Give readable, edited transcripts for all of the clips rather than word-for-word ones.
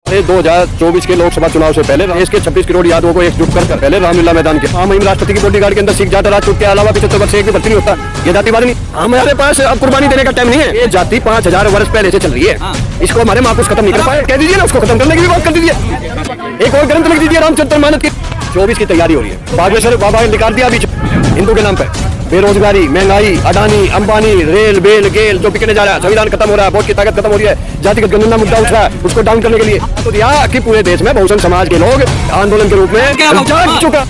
2024 के लोकसभा चुनाव से पहले देश के 26 करोड़ यादवों को एकजुट कर पहले रामलीला मैदान के आम राष्ट्रपति की बॉडीगार्ड के अंदर सिख जाट राजपूत के अलावा 75 वर्ष से एक भी भर्ती नहीं होता। ये जातिवाद नहीं, हमारे पास अब कुर्बानी देने का टाइम नहीं है। ये जाति 5000 वर्ष पहले से चल रही है। इसको हमारे महापुरुष खत्म नहीं कर पाए, कह दीजिए ना, उसको खत्म करने की भी बात कर दीजिए। एक और ग्रंथ लिख दीजिए रामचरितमानस की। 24 की तैयारी हो रही है। बागेश्वर बाबा ने निकाल दिया बीच हिंदू के नाम पर। बेरोजगारी, महंगाई, अडानी, अंबानी, रेल बेल गेल जो बिकने जा रहा है, संविधान खत्म हो रहा है, वोट की ताकत खत्म हो रही है, जातिगत जनगणना मुद्दा उठ रहा है, उसको डाउन करने के लिए तो दिया कि पूरे देश में बहुजन समाज के लोग आंदोलन के रूप में जाग चुका।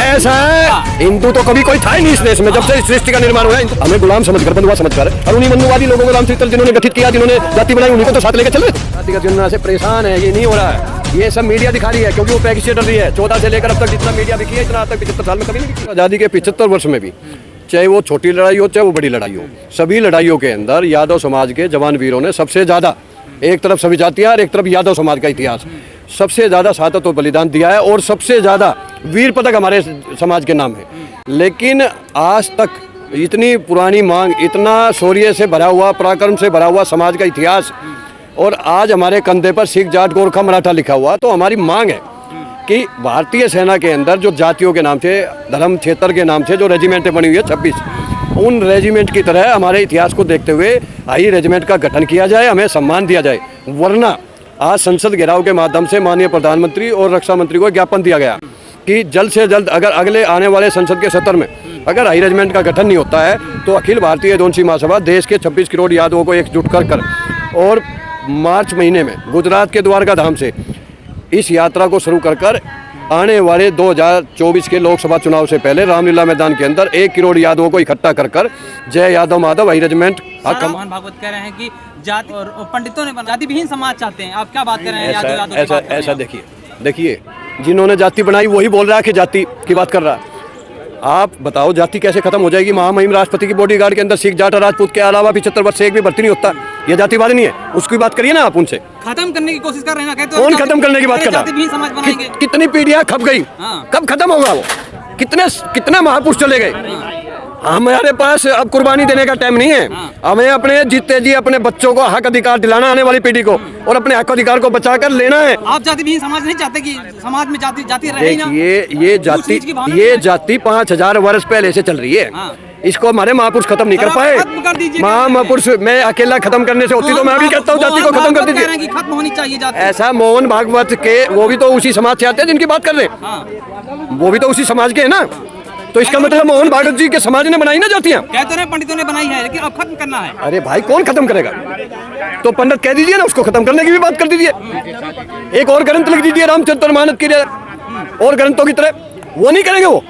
ऐसा है, हिंदू तो कभी कोई था ही नहीं इस देश में जब से सृष्टि का निर्माण हुआ है। हमें गुलाम समझकर, बंधुआ समझकर, और उन्हीं मनुवादी लोगों को रामचरित्र जिन्होंने गठित किया, जिन्होंने जाति बनाई, उन्हीं को तो साथ लेकर चल रहे। जातिगत जनगणना से परेशान है, ये नहीं हो रहा है। ये सब मीडिया दिखा रही है क्योंकि वो पैकेज से डर रही है। 14 से लेकर अब तक जितना मीडिया दिखी है, इतना आज तक 75 साल में कभी नहीं दिखी। आजादी के 75 वर्ष में भी, चाहे वो छोटी लड़ाई हो चाहे वो बड़ी लड़ाई हो, सभी लड़ाइयों के अंदर यादव समाज के जवान वीरों ने सबसे ज्यादा, एक तरफ सभी जातियां और एक तरफ यादव समाज का इतिहास, सबसे ज्यादा शहादत और बलिदान दिया है और सबसे ज्यादा वीर पदक हमारे समाज के नाम है। लेकिन आज तक इतनी पुरानी मांग, इतना शौर्य से भरा हुआ, पराक्रम से भरा हुआ समाज का इतिहास, और आज हमारे कंधे पर सिख जाट गोरखा मराठा लिखा हुआ, तो हमारी मांग है कि भारतीय सेना के अंदर जो जातियों के नाम से, धर्म क्षेत्र के नाम से जो रेजिमेंटें बनी हुई है 26, उन रेजिमेंट की तरह हमारे इतिहास को देखते हुए हाई रेजिमेंट का गठन किया जाए, हमें सम्मान दिया जाए। वरना आज संसद घेराव के माध्यम से माननीय प्रधानमंत्री और रक्षा मंत्री को ज्ञापन दिया गया कि जल्द से जल्द अगर अगले आने वाले संसद के सत्र में अगर हाई रेजिमेंट का गठन नहीं होता है तो अखिल भारतीय यदुवंशी महासभा देश के 26 करोड़ यादवों को एकजुट कर और मार्च महीने में गुजरात के द्वारका धाम से इस यात्रा को शुरू कर आने वाले 2024 के लोकसभा चुनाव से पहले रामलीला मैदान के अंदर 1 करोड़ यादवों को इकट्ठा कर जय यादव माधव हाई रेजिमेंट। मोहन भागवत कह रहे हैं कि जाति और पंडितों ने जाति विहीन समाज चाहते हैं, आप क्या बात कर रहे हैं? ऐसा देखिए, जिन्होंने जाति बनाई वही बोल रहा है कि जाति की बात कर रहा है। आप बताओ जाति कैसे खत्म हो जाएगी? महामहिम राष्ट्रपति की बॉडीगार्ड के अंदर सिख जाट राजपूत के अलावा 75 वर्ष से एक भी भर्ती नहीं होता। ये जातिवाद नहीं है, उसकी बात करिए ना आप उनसे। खत्म करने की कोशिश कर रहे हैं ना? कौन खत्म करने की बात कर रहा है? कितनी पीढ़ियां खप गई, कब खत्म होगा वो? कितने महापुरुष चले गए? हमारे पास अब कुर्बानी देने का टाइम नहीं है। हमें अपने जीते जी अपने बच्चों को हक अधिकार दिलाना, आने वाली पीढ़ी को, और अपने हक अधिकार को बचा कर लेना है। आप जाति विहीन समाज नहीं चाहते कि समाज में जाति रहे ही ना? ये जाति 5000 वर्ष पहले से चल रही है। इसको हमारे महापुरुष खत्म नहीं कर पाए। महापुरुष मैं अकेला खत्म करने से होती तो मैं भी कहता हूँ जाति को खत्म कर दीजिए, खत्म होनी चाहिए जाति। ऐसा मोहन भागवत के, वो भी तो उसी समाज से आते हैं जिनकी बात कर रहे हैं, वो भी तो उसी समाज के है ना। तो इसका मतलब मोहन भागवत जी के समाज ने बनाई ना जातियां? कहते हैं पंडितों ने बनाई है, लेकिन अब खत्म करना है। अरे भाई कौन खत्म करेगा? तो पंडित कह दीजिए ना, उसको खत्म करने की भी बात कर दीजिए। एक और ग्रंथ लिख दीजिए रामचरितमानस की और ग्रंथों की तरह, वो नहीं करेंगे। वो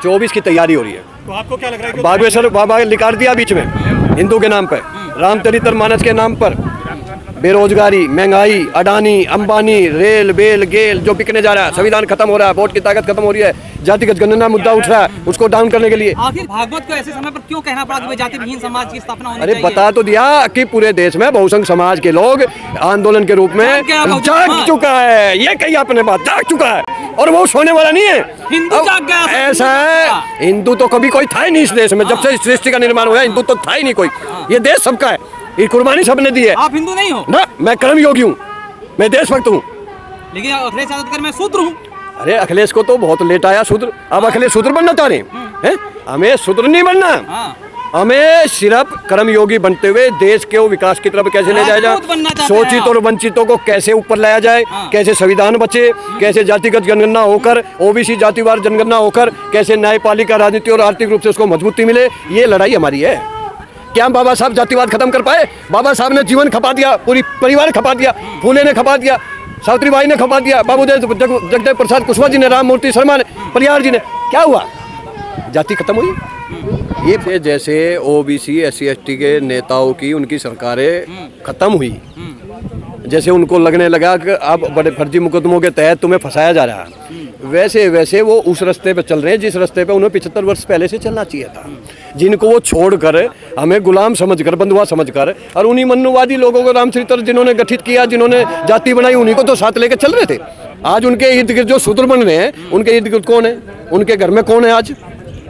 24 की तैयारी हो रही है। तो आपको क्या लग रहा है? बागेश्वर बाबा ने निकाल दिया बीच में हिंदू के नाम पर, रामचरितमानस के नाम पर बेरोजगारी, महंगाई, अडानी, अंबानी, रेल बेल गेल जो बिकने जा रहा है, संविधान खत्म हो रहा है, वोट की ताकत खत्म हो रही है, जातिगत जनगणना मुद्दा उठ रहा है, उसको डाउन करने के लिए। आखिर भागवत को ऐसे समय पर क्यों कहना पड़ा कि जाति विहीन समाज की स्थापना होनी चाहिए? चाहिए? बता तो दिया कि पूरे देश में बहुजन समाज के लोग आंदोलन के रूप में जाग चुका है। ये कही आपने बात, जाग चुका है, और वो सोने वाला नहीं है। हिंदू जाग गया। ऐसा है, हिंदू तो कभी कोई था ही नहीं इस देश में जब से सृष्टि का निर्माण हुआ है। हिंदू तो था ही नहीं कोई। ये देश सबका है, ये कुर्बानी सबने दी है। आप हिंदू नहीं हो ना? मैं कर्म योगी हूँ, मैं देशभक्त हूँ। लेकिन अखिलेश यादव मैं शूद्र हूँ। अरे अखिलेश को तो बहुत लेट आया शूद्र। अब अखिलेश शूद्र बनना चाह रहे हैं? हमें शूद्र नहीं बनना, हमें सिर्फ कर्म योगी बनते हुए देश के विकास की तरफ कैसे ले जाया जाए, शोषित और वंचितों को कैसे ऊपर लाया जाए, कैसे संविधान बचे, कैसे जातिगत जनगणना होकर, ओबीसी जातिवार जनगणना होकर, कैसे न्यायपालिका राजनीति और आर्थिक रूप से उसको मजबूती मिले। ये लड़ाई हमारी है। क्या बाबा साहब जातिवाद खत्म कर पाए? बाबा साहब ने जीवन खपा दिया, पूरी परिवार खपा दिया, फूले ने खपा दिया, सावित्रीबाई ने खपा दिया, बाबूदेव जगदेव प्रसाद कुशवाहा जी ने, राम मूर्ति शर्मा ने, परियार जी ने। क्या हुआ? जाति खत्म हुई। ये जैसे ओबीसी SC ST के नेताओं की उनकी सरकारें खत्म हुई, जैसे उनको लगने लगा कि अब बड़े फर्जी मुकदमों के तहत तुम्हें फंसाया जा रहा है, वैसे वैसे वो उस रास्ते पे चल रहे हैं जिस रास्ते पे उन्हें 75 वर्ष पहले से चलना चाहिए था, जिनको वो छोड़कर हमें गुलाम समझकर, बंधुआ समझकर, और उन्हीं मनुवादी लोगों को रामचरित्र जिन्होंने गठित किया, जिन्होंने जाति बनाई, उन्हीं को तो साथ लेकर चल रहे थे। आज उनके इर्द गिर्द जो शूद्र बन रहे हैं, उनके इर्द गिर्द कौन है? उनके घर में कौन है? आज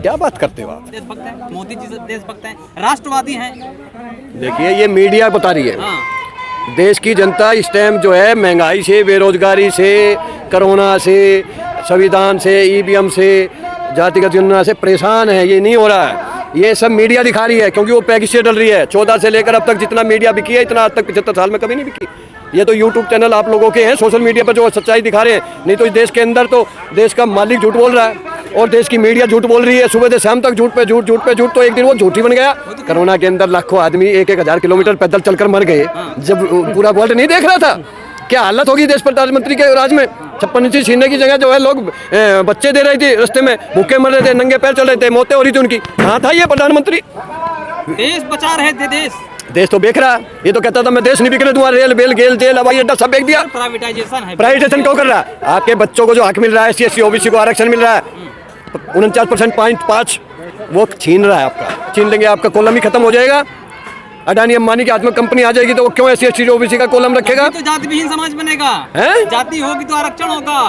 क्या बात करते हो आप? देशभक्त हैं, मोदी जी देशभक्त हैं, राष्ट्रवादी हैं। देखिए ये मीडिया बता रही है, देश की जनता इस टाइम जो है महंगाई से, बेरोजगारी से, कोरोना से, संविधान से, ईवीएम से, जातिगत जनगणना से परेशान है। ये नहीं हो रहा है, ये सब मीडिया दिखा रही है, क्योंकि वो पैकेज से डल रही है। 14 से लेकर अब तक जितना मीडिया बिकी है, इतना आज तक 75 साल में कभी नहीं बिकी। ये तो यूट्यूब चैनल आप लोगों के हैं, सोशल मीडिया पर जो सच्चाई दिखा रहे हैं। नहीं तो इस देश के अंदर तो देश का मालिक झूठ बोल रहा है और देश की मीडिया झूठ बोल रही है। सुबह से शाम तक झूठ पे झूठ, झूठ पे झूठ, तो एक दिन वो झूठ ही बन गया। कोरोना के अंदर लाखों आदमी 1-1 हजार किलोमीटर पैदल चलकर मर गए, जब पूरा वर्ल्ड नहीं देख रहा था। क्या हालत होगी देश प्रधानमंत्री के राज में। 56 इंची छीनने की जगह जो है लोग बच्चे दे रहे थे, रास्ते में भूखे मर रहे थे, नंगे पैर चल रहे थे, मौतें हो रही थी उनकी। कहाँ था ये प्रधानमंत्री? देश बचा रहे थे। देश तो बेच रहा। ये तो कहता था मैं देश नहीं बिक रहे, तुम्हारा रेल बेल गेल जेल हवाई अड्डा सब बेच दिया। प्राइवेटाइजेशन है। प्राइवेटाइजेशन क्यों कर रहा है? आपके बच्चों को जो हक मिल रहा है, SC OBC को आरक्षण मिल रहा है 49.5, वो छीन रहा है आपका। छीन लेंगे, आपका कॉलम ही खत्म हो जाएगा। अडानी अंबानी के हाथ में कंपनी आ जाएगी तो वो क्यों SC OBC का कॉलम रखेगा? तो जाति विहीन समाज बनेगा। जाति होगी तो आरक्षण होगा।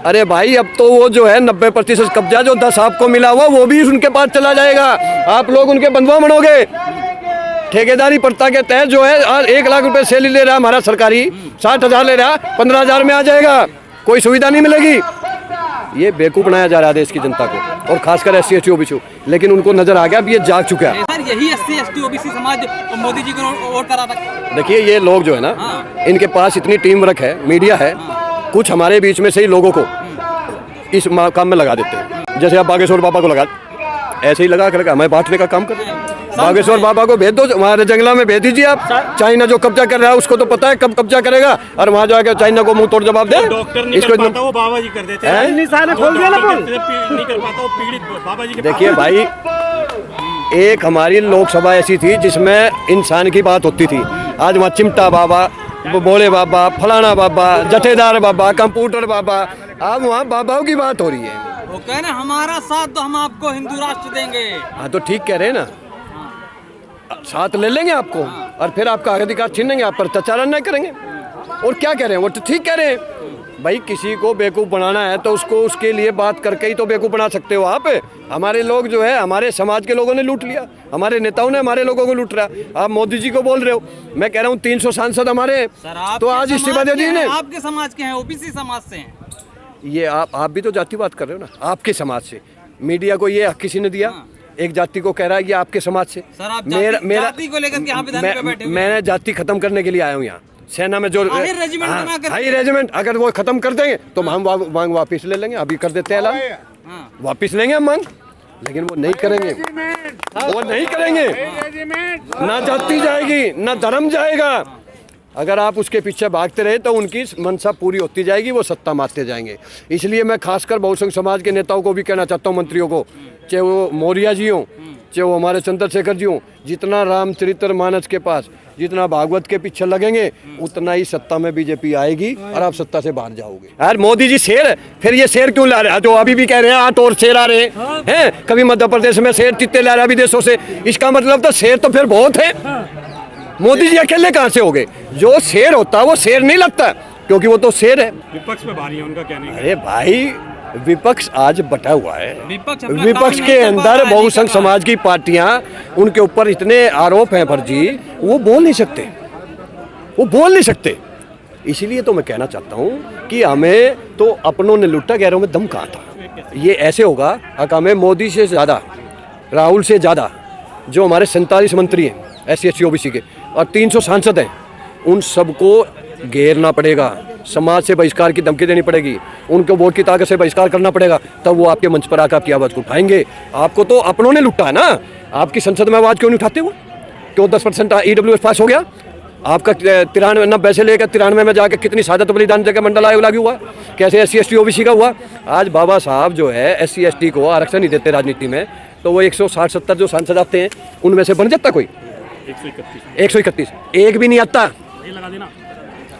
अरे भाई, अब तो वो जो है 90% कब्जा जो 10 आपको मिला हुआ वो भी उनके पास चला जाएगा। आप लोग उनके बंधुआ बनोगे। ठेकेदारी प्रथा के तहत जो है आज 1 लाख रुपए सैलरी ले रहा है हमारा सरकारी, 60,000 ले रहा, 15,000 में आ जाएगा, कोई सुविधा नहीं मिलेगी। ये बेवकूफ बनाया जा रहा है देश की जनता को, और खासकर SC OBC। लेकिन उनको नजर आ गया, अब ये जाग चुका है। सर यही SC OBC समाज मोदी जी को वोट करा था। देखिए, ये लोग जो है ना, इनके पास इतनी टीम वर्क है, मीडिया है, कुछ हमारे बीच में से ही लोगों को इस काम में लगा देते हैं। जैसे आप बागेश्वर बाबा को लगा, ऐसे ही लगा कर हमें बांटने का काम कर। बागेश्वर बाबा को भेज दो, हमारे जंगला में भेज दीजिए आप। चाइना जो कब्जा कर रहा है उसको तो पता है कब कब्जा करेगा, और वहाँ जाकर चाइना को मुंह तोड़ जवाब दे। इसको वो बाबा जी कर देते हैं। नहीं कर पाता वो पीड़ित बाबा जी के। देखिए भाई, एक हमारी लोकसभा ऐसी थी जिसमें इंसान की बात होती थी। आज वहाँ चिमटा बाबा, बोले बाबा, फलाना बाबा, जथेदार बाबा, कंप्यूटर बाबा, अब वहाँ बाबाओं की बात हो रही है। वो कह रहे हमारा साथ तो हम आपको हिंदू राष्ट्र देंगे। हाँ तो ठीक कह रहे हैं ना, साथ ले लेंगे आपको और फिर आपका अधिकार छीन लेंगे, आप पर अत्याचार नहीं करेंगे। और क्या कह रहे हैं, वो तो ठीक कह रहे हैं। भाई, किसी को बेवकूफ़ बनाना है तो उसको उसके लिए बात करके ही तो बेवकूफ़ बना सकते हो आप। हमारे लोग जो है, हमारे समाज के लोगों ने लूट लिया, हमारे नेताओं ने हमारे लोगों को लूट रहा। आप मोदी जी को बोल रहे हो, मैं कह रहा हूँ 300 सांसद हमारे हैं, तो आज इस्तीफा दे दीजिए। आपके समाज के हैं, OBC समाज से हैं। ये आप भी तो जातिवाद कर रहे हो ना, आपके समाज से। मीडिया को ये हक किसी ने दिया? एक जाति को कह रहा है ये आपके समाज से। सर, आप जाति को लेकर के यहाँ विधान पे बैठे हुए हैं। मैंने जाति खत्म करने के लिए आया हूँ यहाँ। सेना में जो हाई रेजिमेंट अगर वो खत्म कर देंगे तो हम मांग वापिस ले लेंगे। अभी कर देते हैं ऐलान, वापिस लेंगे हम मांग, लेकिन वो नहीं करेंगे। वो नहीं करेंगे, ना जाति जाएगी ना धर्म जाएगा। अगर आप उसके पीछे भागते रहे तो उनकी मनसा पूरी होती जाएगी, वो सत्ता मारते जाएंगे। इसलिए मैं खासकर बहुसंघ समाज के नेताओं को भी कहना चाहता हूँ, मंत्रियों को, चाहे वो मौर्य जी हों, चाहे वो हमारे चंद्रशेखर जी हों, जितना रामचरितमानस के पास, जितना भागवत के पीछे लगेंगे, उतना ही सत्ता में बीजेपी आएगी और आप सत्ता से बाहर जाओगे। यार मोदी जी शेर है, फिर ये शेर क्यों ला रहे हैं? जो अभी भी कह रहे हैं 8 और शेर आ रहे हैं, कभी मध्य प्रदेश में शेर चित्ते ला रहे हैं विदेशों से। इसका मतलब तो शेर तो फिर बहुत है। मोदी जी अकेले कहाँ से हो गए? जो शेर होता है वो शेर नहीं लगता, क्योंकि वो तो शेर है। विपक्ष में भारी है, उनका क्या नहीं। अरे भाई, विपक्ष आज बटा हुआ है। विपक्ष के काम अंदर बहुसंघ समाज की पार्टियां, उनके ऊपर इतने आरोप हैं फर्जी, वो बोल नहीं सकते, वो बोल नहीं सकते। इसीलिए तो मैं कहना चाहता हूँ कि हमें तो अपनों ने लूटा, गैरों में दम कहाँ था। ये ऐसे होगा, हमें मोदी से ज़्यादा, राहुल से ज़्यादा जो हमारे 47 मंत्री हैं SC OBC के और 300 सांसद हैं, उन सबको घेरना पड़ेगा, समाज से बहिष्कार की धमकी देनी पड़ेगी, उनको वोट की ताकत से बहिष्कार करना पड़ेगा, तब वो आपके मंच पर आकर आपकी आवाज़ को उठाएंगे। आपको तो अपनों ने लुटा है ना, आपकी संसद में आवाज़ क्यों नहीं उठाते हो? क्यों 10% EWS पास हो गया? आपका 93 से लेकर 93 में जाकर कितनी शहादत बलिदान जगह मंडल आयोग लागू हुआ, कैसे SC OBC का हुआ? आज बाबा साहब जो है SC ST को आरक्षण नहीं देते राजनीति में, तो वो 160-70 जो सांसद आते हैं उनमें से बन जाता कोई 131, एक भी नहीं आता,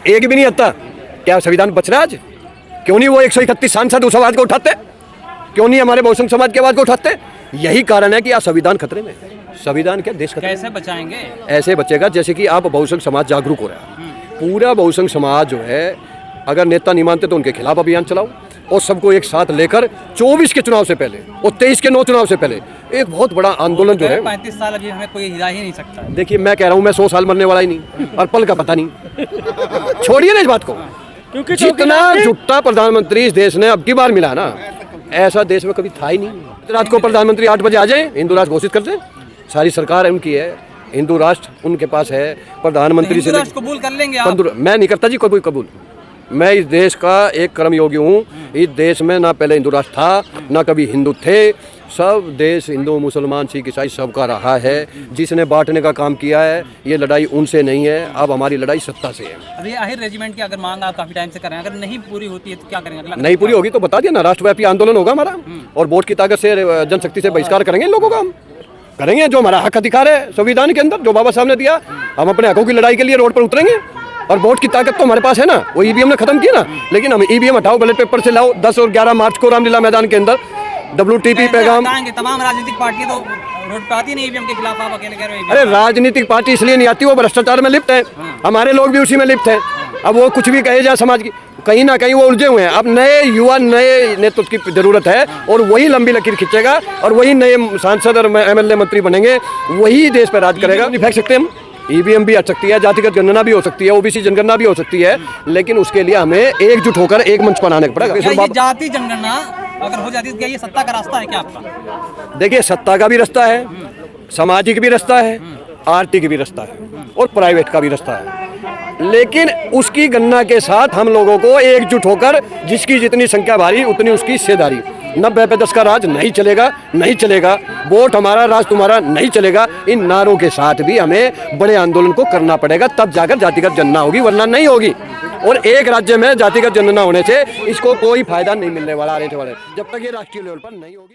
एक भी नहीं आता। क्या संविधान बच रहा आज? क्यों नहीं वो 131 सांसद उस आवाज को उठाते? क्यों नहीं हमारे बहुसंघ समाज की आवाज को उठाते? यही कारण है कि आज संविधान खतरे में। संविधान क्या, देश खतरे में। कैसे बचाएंगे? ऐसे बचेगा जैसे कि आप बहुसंघ समाज जागरूक हो रहा है। पूरा बहुसंघ समाज जो है, अगर नेता नहीं मानते तो उनके खिलाफ अभियान चलाओ, और सबको एक साथ लेकर 24 के चुनाव से पहले और 23 के 9 चुनाव से पहले एक बहुत बड़ा आंदोलन जो है। 35 साल अभी हमें कोई हिला ही नहीं सकता। देखिए मैं कह रहा हूँ, मैं 100 साल मरने वाला ही नहीं और पल का पता नहीं। छोड़िए ना इस बात को, क्योंकि जितना झूठा प्रधानमंत्री इस देश ने अब की बार मिला ना, ऐसा देश में कभी था ही नहीं। रात को प्रधानमंत्री 8 बजे आ जाए, हिंदू राष्ट्र घोषित कर दे, सारी सरकार उनकी है, हिंदू राष्ट्र उनके पास है, प्रधानमंत्री से कबूल कर लेंगे आप? मैं नहीं करता जी कोई कबूल। मैं इस देश का एक कर्मयोगी हूँ। इस देश में ना पहले हिंदू राष्ट्र था, ना कभी हिंदू थे। सब देश हिंदू मुसलमान सिख ईसाई सबका रहा है। जिसने बांटने का काम किया है, ये लड़ाई उनसे नहीं है, अब हमारी लड़ाई सत्ता से है। अभी आहिर रेजिमेंट की अगर मांग आप काफी टाइम से कर रहे हैं, अगर नहीं पूरी होती है तो क्या करेंगे? अगला नहीं पूरी होगी तो बता दिया ना, राष्ट्रव्यापी आंदोलन होगा हमारा और वोट की ताकत से, जनशक्ति से बहिष्कार करेंगे इन लोगों का। हम करेंगे जो हमारा हक अधिकार है संविधान के अंदर, जो बाबा साहब ने दिया। हम अपने हकों की लड़ाई के लिए रोड पर उतरेंगे और वोट की ताकत तो हमारे पास है ना। वो ईवीएम ने खत्म किया ना, लेकिन हम ईवीएम हटाओ, बैलेट पेपर से लाओ। 10 और 11 मार्च को रामलीला मैदान के अंदर WTP पैगाम। तमाम राजनीतिक पार्टी तो रोड पे आती नहीं ईवीएम के खिलाफ, आप अकेले कह रहे हो? अरे राजनीतिक पार्टी इसलिए नहीं आती, वो भ्रष्टाचार में लिप्त है। हमारे लोग भी उसी में लिप्त हैं। अब वो कुछ भी कहे जाए समाज की, कहीं ना कहीं वो उलझे हुए हैं। अब नए युवा, नए नेतृत्व की जरूरत है और वही लंबी लकीर खींचेगा और वही नए सांसद और MLA मंत्री बनेंगे, वही देश पर राज करेगा। नहीं फेंक सकते हम, ईवीएम भी आ सकती है, जातिगत जनगणना भी हो सकती है, OBC जनगणना भी हो सकती है, लेकिन उसके लिए हमें एकजुट होकर एक मंच पर आने पड़ेगा। ये जाति जनगणना अगर हो जाती है तो क्या ये सत्ता का रास्ता है क्या आपका? देखिए सत्ता का भी रास्ता है, सामाजिक भी रास्ता है, आर्थिक भी रास्ता है और प्राइवेट का भी रास्ता है। लेकिन उसकी गणना के साथ हम लोगों को एकजुट होकर, जिसकी जितनी संख्या भारी उतनी उसकी हिस्सेदारी। 90 पे 10 का राज नहीं चलेगा, नहीं चलेगा। वोट हमारा, राज तुम्हारा नहीं चलेगा। इन नारों के साथ भी हमें बड़े आंदोलन को करना पड़ेगा, तब जाकर जातिगत जनगणना होगी, वरना नहीं होगी। और एक राज्य में जातिगत जनगणना होने से इसको कोई फायदा नहीं मिलने वाला, रहने वाले, जब तक ये राष्ट्रीय लेवल पर नहीं होगी।